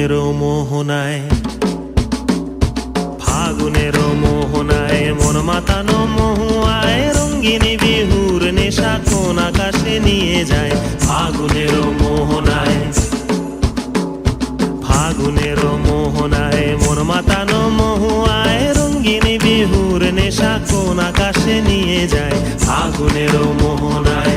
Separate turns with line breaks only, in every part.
ফাগুনেরও মোহনায়, ফাগুনেরও মোহনায় মন মাতানো মহুয়ায় রঙ্গিনী বিহুর নেশা কোন আকাশে নিয়ে যায়। ফাগুনেরও মোহনায়, ফাগুনেরও মোহনায় মন মাতানো মহুয়ায় রঙ্গিনী বিহুর নেশা কোন আকাশে নিয়ে যায়। ফাগুনেরও মোহনায়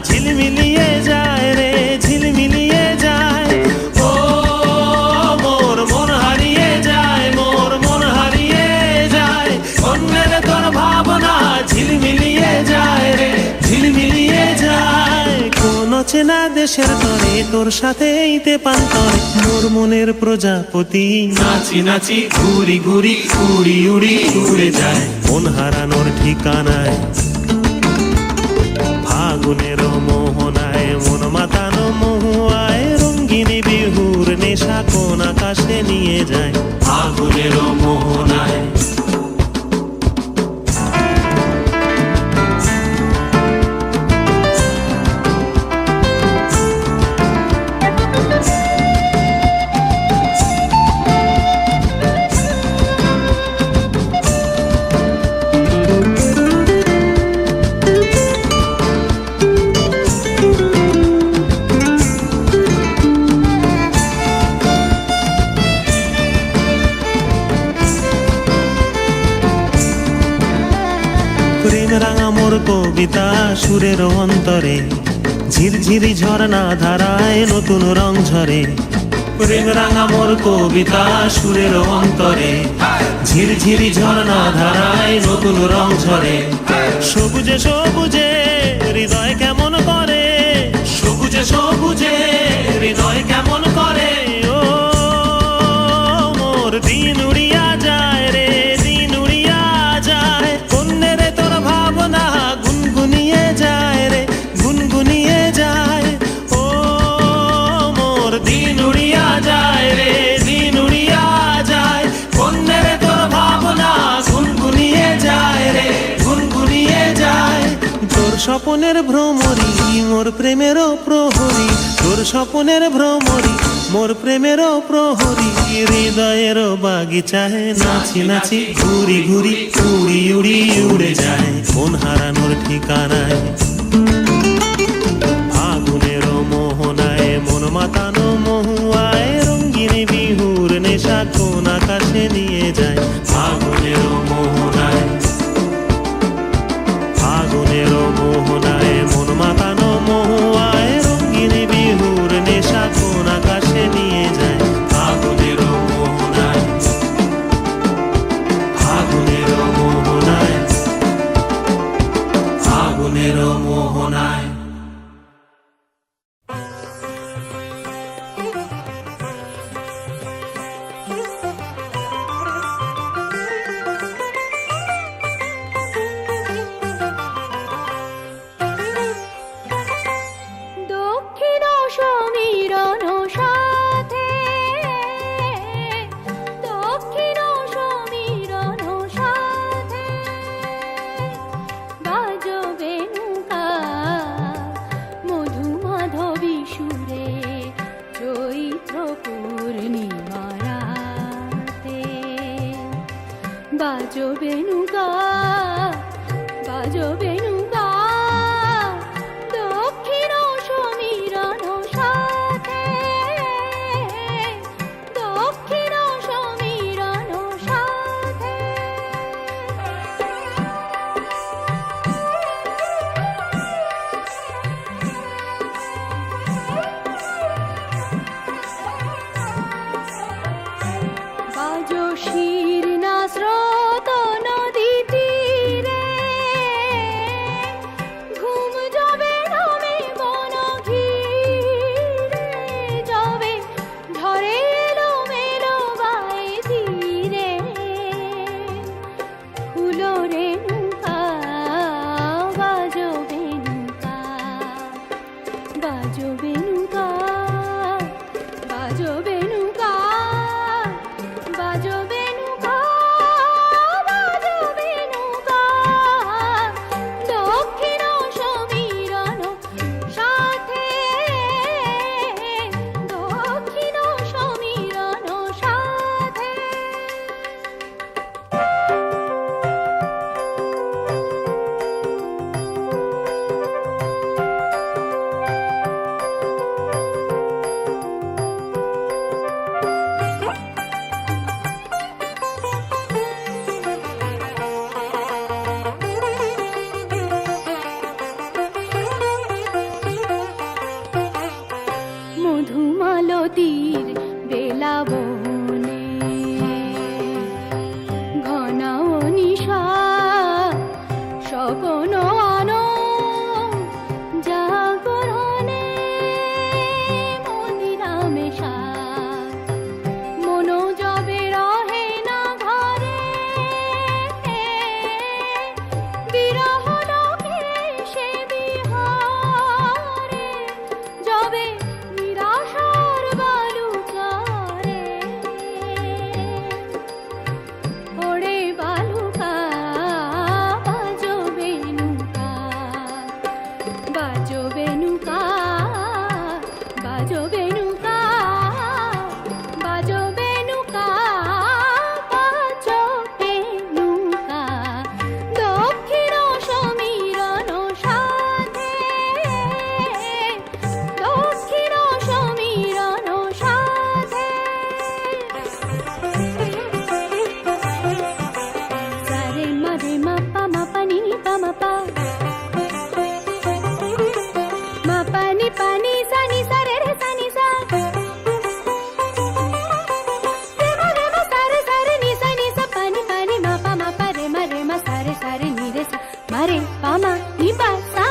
ঝিলমিলিয়ে যায় রে, ঝিলমিলিয়ে যায়। ও মোর মন হারিয়ে যায়, মোর মন হারিয়ে যায়। অন্যের তোর ভাবনা ঝিলমিলিয়ে যায় রে, ঝিলমিলিয়ে যায়। কোন চেনা দেশের তরে তোর সাথে এইতে পান্তরে মোর মনের প্রজাপতি নাচি নাচি ঘুরি ঘুরি উড়ি উড়ি উড়ে যায় মন হারানোর ঠিকানায়। ফাগুনেরও মোহনায় মন মাতানো মহুয়ায় রঙ্গিনী বিহুর নেশা কোন আকাশে নিয়ে যায়। ফাগুনেরও মোহনায় প্রেম রাঙা মোর কবিতা সুরের অন্তরে ঝিরঝিরি ঝরনা ধারায় নতুন রং ঝরে। প্রেম রাঙা মোর কবিতা সুরের অন্তরে ঝিরঝিরি ঝরনা ধারায় নতুন রং ঝরে। সবুজে সবুজে হৃদয় কেমন করে, সবুজে সবুজে হৃদয় কেমন করে। ও মোর দিন উড়িয়া যায় রে, দিন উড়িয়া যায়। অন্যের তোর ভাবনা গুনগুনিয়ে যায় রে, গুনগুনিয়ে যায়। ও মোর দিন উড়িয়া যায় রে, দিন উড়িয়া যায়। অন্যের তোর ভাবনা গুনগুনিয়ে যায় রে, গুনগুনিয়ে যায়। তোর স্বপনের ভ্রমরি মোর প্রেমেরও প্রহরী, তোর স্বপনের ভ্রমরি মোর প্রেমেরও প্রহরী। হৃদয়েরও বাগিচায় নাচি নাচি ঘুরি ঘুরি উড়ি উড়ি উড়ে যায় মন হারানোর ঠিকানায়। ফাগুনেরও মোহনায় মন মাতানো মহুয়ায় রঙ্গিনী বিহুর নেশা কোন আকাশে নিয়ে যায়। ফাগুনেরও মোহনায়, ফাগুনেরও মোহনায় মন মাতানো মহুয়ায় রঙ্গিনী বিহুর নেশা কোন আকাশে নিয়ে যায়। ফাগুনেরও মোহনায়, ফাগুনেরও মোহনায়, ফাগুনেরও মোহনায়।
দক্ষিণ সমীরণ সাথে, দক্ষিণ সমীরণ সাথে বাজবে নৌকা মধু মাধবী সুরে চৈত্র পূর্ণিমা রাতে। বাজবে নৌকা, বাজবে নৌকা দক্ষিণ সমীরণ সাথে, দক্ষিণ সমীরণ সাথে। বাজো শির না স্রোত নদী তীরে, ঘুম যাবে নামে বন ঘিরে, যাবে ঝরে এলো মেলো বাই ধীরে। ফুলো রে নৌকা বাজবে নৌকা, বাজবে নৌকা, বাজবে নৌকা, বাজবে নৌকা, বাজবে নৌকা। বৃন্দাবনে ঘনাও নিশা স্বপন আনো জাগরণে মদিরা মেশা মনোজবে রহে না ঘরে বিরহ লোকে সে বিহারে যবে নিরাশার বালুকারে ওরে বালুকা বাজো বেনুকা বাজো বেনুকা বাজো বেনুকা বাজো বেনুকা বাজো বেনুকা দক্ষিণ সমীরণ সাধে দক্ষিণ সমীরণ সাধে সারে মারে মাপা মাপানি পামাপা মাপানি পানি সানি সারে রে সানি সা রে মা সারে সারে নি সানি সা পানি পানি মাপা মাপা রে মা সারে সারে নি রে সা মারে পামা নি পা সা